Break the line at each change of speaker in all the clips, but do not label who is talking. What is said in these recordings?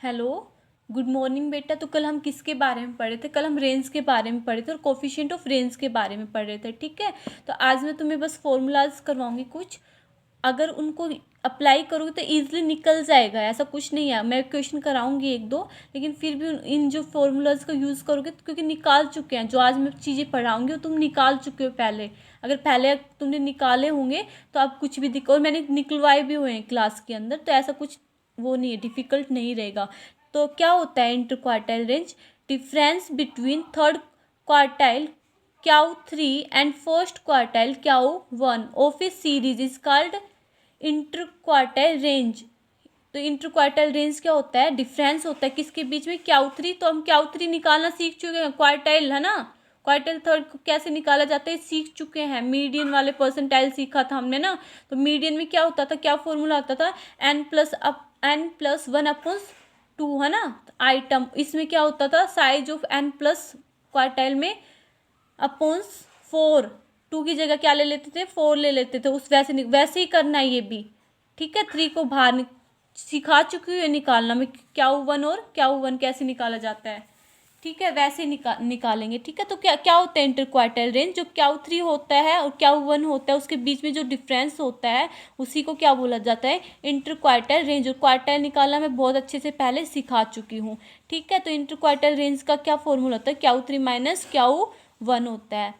Hello, good morning बेटा। तो कल हम किसके बारे में पढ़े थे? कल हम रेंज के बारे में पढ़े थे और कोफिशिएंट ऑफ रेंज के बारे में पढ़ रहे थे, ठीक है। तो आज मैं तुम्हें बस फॉर्मूलाज करवाऊंगी कुछ। अगर उनको अप्लाई करोगे तो ईजिली निकल जाएगा, ऐसा कुछ नहीं है। मैं क्वेश्चन कराऊंगी एक दो, लेकिन फिर भी इन जो फॉर्मूलाज का यूज़ करोगे तो क्योंकि निकाल चुके हैं, जो आज मैं चीज़ें पढ़ाऊंगी वो तुम निकाल चुके हो पहले। अगर पहले तुमने निकाले होंगे तो अब कुछ भी दिक्कत, और मैंने निकलवाए भी हुए हैं क्लास के अंदर, तो ऐसा कुछ वो नहीं है, डिफ़िकल्ट नहीं रहेगा। तो क्या होता है interquartile range? Difference between third quartile Q 3 and first quartile Q 1 of a series is called interquartile range. तो इंटर क्वार्टाइल रेंज क्या होता है? डिफरेंस होता है किसके बीच में? क्याउ 3। तो हम क्याउ 3 निकालना सीख चुके हैं, क्वार्टाइल है ना। क्वार्टाइल थर्ड को कैसे निकाला जाता है सीख चुके हैं। मीडियन वाले परसेंटाइल सीखा था हमने ना। तो मीडियन में क्या होता था, क्या फॉर्मूला होता था? n+1/2 है ना। आइटम इसमें क्या होता था? Size of n plus quartile में अपॉन्स 4। 2 की जगह क्या ले लेते थे? 4 ले लेते थे। उस वैसे ही करना है ये भी, ठीक है। 3 को बाहर सिखा चुकी हूँ निकालना मैं, क्याउ 1 और क्याउ 1 कैसे निकाला जाता है, ठीक है। वैसे निकालेंगे, ठीक है। तो क्या क्या होता है इंटर क्वार्टाइल रेंज? जो क्याउ 3 होता है और क्याउ 1 होता है उसके बीच में जो डिफरेंस होता है उसी को क्या बोला जाता है? Interquartile range. और क्वार्टाइल निकालना मैं बहुत अच्छे से पहले सिखा चुकी हूँ, ठीक है। तो इंटर क्वार्टाइल रेंज का क्या फॉर्मूला होता है? क्याउ 3 माइनस क्याउ 1 होता है।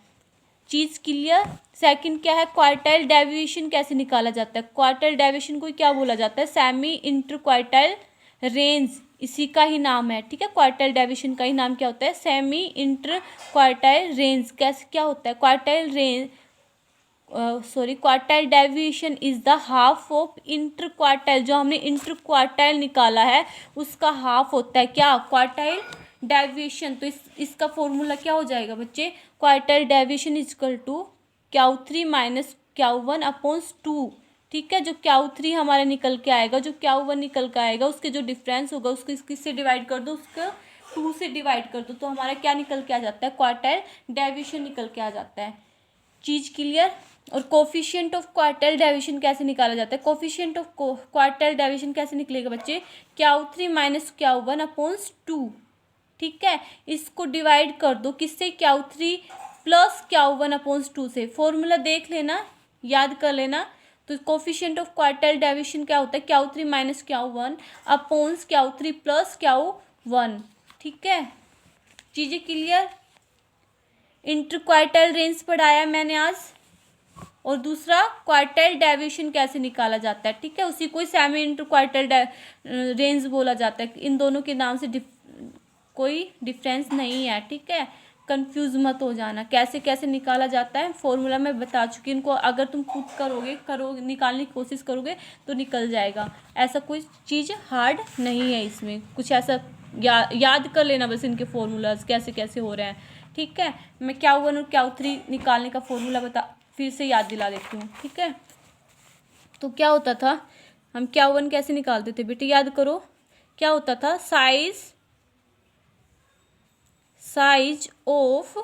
चीज़ क्लियर? सेकंड क्या है? क्वार्टाइल डेविएशन कैसे निकाला जाता है? क्वार्टाइल डेविएशन को क्या बोला जाता है? सेमी इंटर क्वार्टाइल रेंज, इसी का ही नाम है, ठीक है। क्वार्टाइल डेविएशन का ही नाम क्या होता है? Semi inter quartile range. कैसे क्या होता है? Quartile range quartile deviation is the half of inter quartile. जो हमने इंटर क्वार्टाइल निकाला है उसका हाफ होता है क्या? Quartile deviation. तो इसका फॉर्मूला क्या हो जाएगा बच्चे? Quartile deviation is equal to Q 3 minus Q 1 upon 2, ठीक है। जो क्याउ 3 हमारा निकल के आएगा, जो क्याउ 1 निकल के आएगा, उसके जो डिफरेंस होगा उसको किससे डिवाइड कर दो? उसको 2 से डिवाइड कर दो। तो हमारा क्या निकल के आ जाता है? क्वार्टाइल डेविएशन निकल के आ जाता है। चीज क्लियर? और कोफिशिएंट ऑफ क्वार्टाइल डेविएशन कैसे निकाला जाता है? कोफिशिएंट ऑफ क्वार्टाइल डेविएशन कैसे निकलेगा बच्चे? क्याउ 3 माइनस क्याउ 1 अपॉन्स 2, ठीक है। इसको डिवाइड कर दो किससे? क्याउ 3 प्लस क्याउ 1 अपॉन्स 2 से। फॉर्मूला देख लेना, याद कर लेना। तो कोफिशिएंट ऑफ क्वार्टाइल डेविएशन क्या होता है? क्याउ 3 माइनस क्याउ 1 अपॉन्स क्याउ 3 प्लस क्याउ 1, ठीक है। चीजें क्लियर? इंटर क्वार्टाइल रेंज पढ़ाया मैंने आज, और दूसरा क्वार्टाइल डेविएशन कैसे निकाला जाता है, ठीक है। उसी को सेमी इंटर क्वार्टाइल रेंज बोला जाता है। इन दोनों के नाम से कोई डिफरेंस नहीं है, ठीक है। कंफ्यूज मत हो जाना। कैसे कैसे निकाला जाता है फॉर्मूला मैं बता चुकी हूँ। इनको अगर तुम खुद करोगे निकालने की कोशिश करोगे तो निकल जाएगा। ऐसा कोई चीज़ हार्ड नहीं है इसमें। कुछ ऐसा याद कर लेना बस, इनके फॉर्मूलाज कैसे कैसे हो रहे हैं, ठीक है। मैं क्याउ 1 और क्याउ 3 निकालने का फॉर्मूला फिर से याद दिला देती हूँ, ठीक है। तो क्या होता था? हम क्याउ 1 कैसे निकालते थे बेटे? याद करो। क्या होता था? साइज ऑफ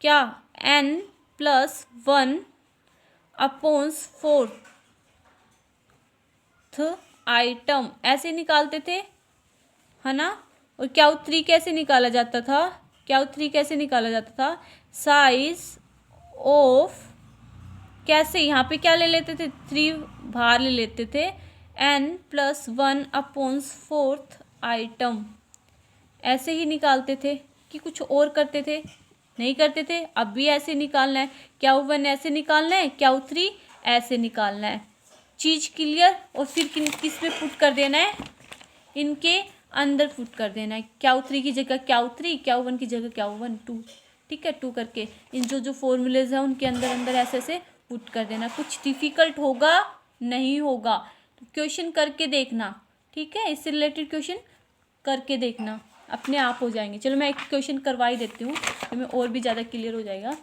क्या? n+1 अपॉन्स 4th आइटम, ऐसे निकालते थे, है ना। और क्याउ 3 कैसे निकाला जाता था? क्याउ 3 कैसे निकाला जाता था? साइज ऑफ, कैसे? यहाँ पे क्या ले लेते थे? 3 बाहर ले लेते थे, n+1 अपॉन्स 4th आइटम। ऐसे ही निकालते थे कि कुछ और करते थे? नहीं करते थे। अब भी ऐसे निकालना है। क्याउ 1 ऐसे निकालना है, क्याउ 3 ऐसे निकालना है। चीज क्लियर? और फिर किस में पुट कर देना है? इनके अंदर पुट कर देना है। क्याउ 3 की जगह क्याउ 3, क्याउ 1 की जगह क्याउ 1, 2, ठीक है। 2 करके इन जो जो फॉर्मूलेज हैं उनके अंदर अंदर ऐसे ऐसे पुट कर देना। कुछ डिफिकल्ट होगा नहीं होगा। तो क्वेश्चन करके देखना, ठीक है। इससे रिलेटेड क्वेश्चन करके देखना, अपने आप हो जाएंगे। चलो मैं एक क्वेश्चन करवा ही देती हूँ, तो मैं और भी ज़्यादा क्लियर हो जाएगा।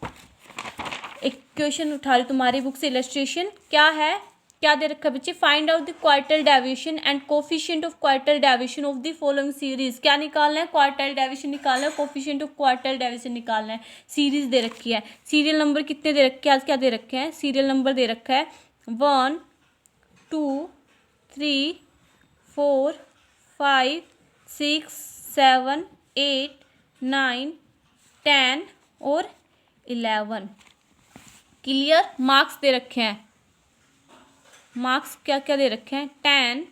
एक क्वेश्चन उठा रही तुम्हारी बुक से। इलस्ट्रेशन क्या है? क्या दे रखा है बच्चे? Find out the quartile deviation and coefficient of quartile deviation of the following series. क्या निकालना है? क्वार्टाइल डेविएशन निकालना है, कोफिशिएंट ऑफ क्वार्टाइल डेविएशन निकालना है। सीरीज दे रखी है। सीरियल नंबर कितने दे रखे हैं? आज क्या दे रखे हैं? सीरियल नंबर दे रखा है 1 2 3 4 5 6 7 8 9 10 और 11। क्लियर। मार्क्स दे रखे हैं, मार्क्स क्या क्या दे रखे हैं, 10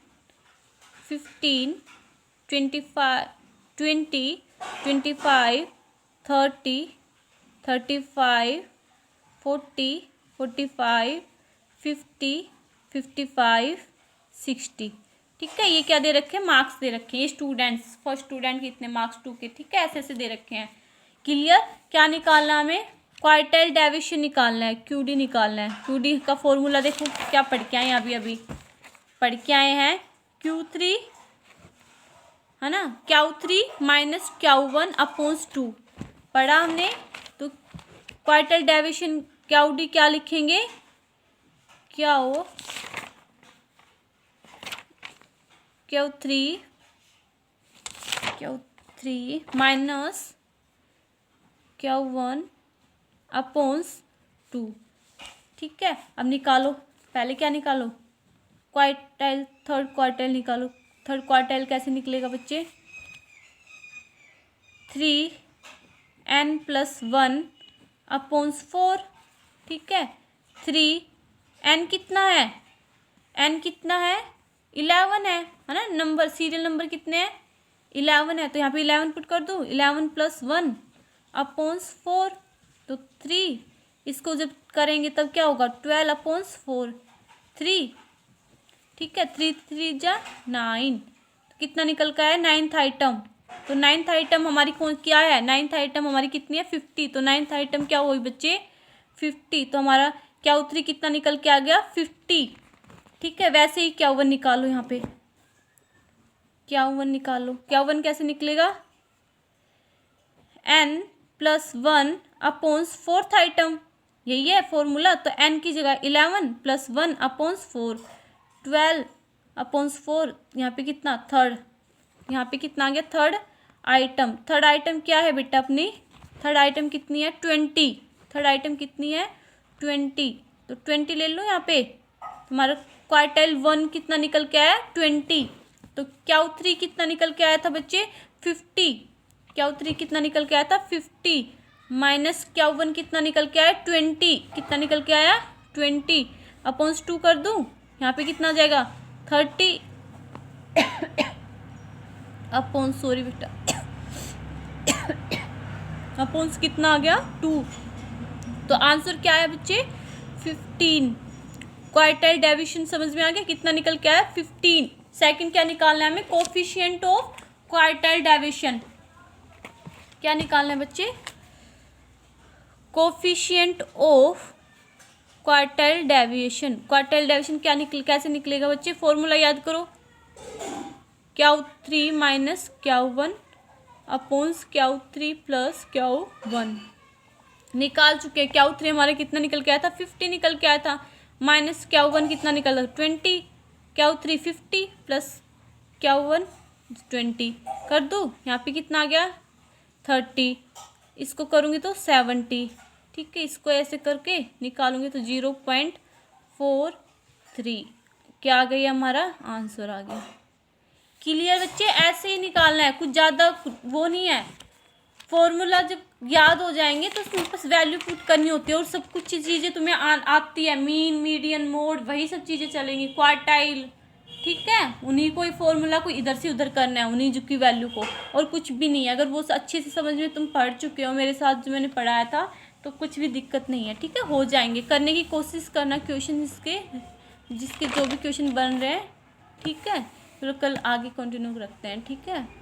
15 25 20 25 30 35 40 45 50 55 60। ठीक है, ये क्या दे रखे हैं, मार्क्स दे रखे हैं। ये स्टूडेंट्स, फर्स्ट स्टूडेंट के इतने मार्क्स 2 के। ठीक है, ऐसे ऐसे दे रखे हैं। क्लियर। क्या निकालना है हमें, क्वार्टाइल डेविएशन निकालना है, क्यूडी निकालना है। क्यूडी का फॉर्मूला देखो क्या पढ़ के आए हैं, अभी पढ़ के आए हैं, Q3 है ना, Q3 माइनस Q1 अपॉन्स 2 पढ़ा हमने। तो क्वार्टाइल डेविएशन क्यूडी क्या लिखेंगे, क्या हो, Q3 माइनस Q1 अपॉन्स 2। ठीक है, अब निकालो, पहले क्या निकालो, क्वार्टाइल, थर्ड क्वार्टाइल निकालो। थर्ड क्वार्टाइल कैसे निकलेगा बच्चे, 3n+1 अपॉन्स 4। ठीक है, 3n कितना है, n कितना है, 11 है ना, नंबर सीरियल नंबर कितने हैं, 11 है। तो यहाँ पे 11 पुट कर दूँ, 11+1 अपॉन्स 4 तो 3। इसको जब करेंगे तब क्या होगा, 12/4 3। ठीक है, 3 3 जा 9। तो कितना निकल का है, 9th आइटम। तो 9th आइटम हमारी कौन क्या है, 9th आइटम हमारी कितनी है, 50। तो 9th आइटम क्या हुई बच्चे, 50। तो हमारा Q3 कितना निकल के आ गया, 50। ठीक है, वैसे ही Q1 निकालो, यहाँ पे Q1 निकालो। Q1 कैसे निकलेगा, n+1 अपॉन्स 4th आइटम, यही है फॉर्मूला। तो n की जगह 11+1 अपॉन्स 4, 12/4। यहाँ पे कितना, थर्ड, यहाँ पे कितना आ गया, थर्ड आइटम। थर्ड आइटम क्या है बेटा अपनी, थर्ड आइटम कितनी है, 20। थर्ड आइटम कितनी है, 20। तो 20 ले लो यहाँ पे। तुम्हारा क्वार्टाइल 1 कितना निकल के आया, 20। तो Q3 कितना निकल के आया था बच्चे, 50। Q3 कितना निकल के आया था, 50 माइनस Q1 कितना निकल के आया, 20। कितना निकल के आया, 20 अपॉन्स 2 कर दूँ, यहाँ पे कितना आ जाएगा, 30 अपॉन्स, सॉरी बेटा, अपॉन्स कितना आ गया, 2। तो आंसर क्या है बच्चे, 15। क्वार्टाइल डेविएशन समझ में आ गया, कितना निकल के आया, 15। सेकंड क्या निकालना है हमें, कोफिशिएंट ऑफ क्वार्टाइल डेविएशन। क्या निकालना है बच्चे, coefficient of quartile deviation. Quartile deviation क्या कैसे निकलेगा बच्चे, फॉर्मूला याद करो, Q3 minus Q1 अपॉन्स Q3 plus Q1 निकाल चुके हैं। Q3 हमारे कितना निकल के आया था, 50 निकल के आया था, माइनस Q1 कितना निकल, 20। Q3 50 प्लस Q1 20 कर दूँ, यहाँ पे कितना आ गया, 30। इसको करूँगी तो 70। ठीक है, इसको ऐसे करके निकालूंगी तो 0.43। क्या आ गई, हमारा आंसर आ गया। क्लियर बच्चे, ऐसे ही निकालना है, कुछ ज़्यादा वो नहीं है। फॉर्मूला जब याद हो जाएंगे तो उसमें बस वैल्यू पुट करनी होती है, और सब कुछ चीज़ें तुम्हें आती है, मीन, मीडियन, मोड, वही सब चीज़ें चलेंगी, क्वार्टाइल। ठीक है, उन्हीं को ही फॉर्मूला को इधर से उधर करना है, उन्हीं जो की वैल्यू को, और कुछ भी नहीं है। अगर वो अच्छे से समझ में तुम पढ़ चुके हो मेरे साथ, जो मैंने पढ़ाया था, तो कुछ भी दिक्कत नहीं है। ठीक है, हो जाएंगे, करने की कोशिश करना क्वेश्चन जिसके जो भी क्वेश्चन बन रहे हैं। ठीक है, फिर कल आगे कंटिन्यू रखते हैं। ठीक है।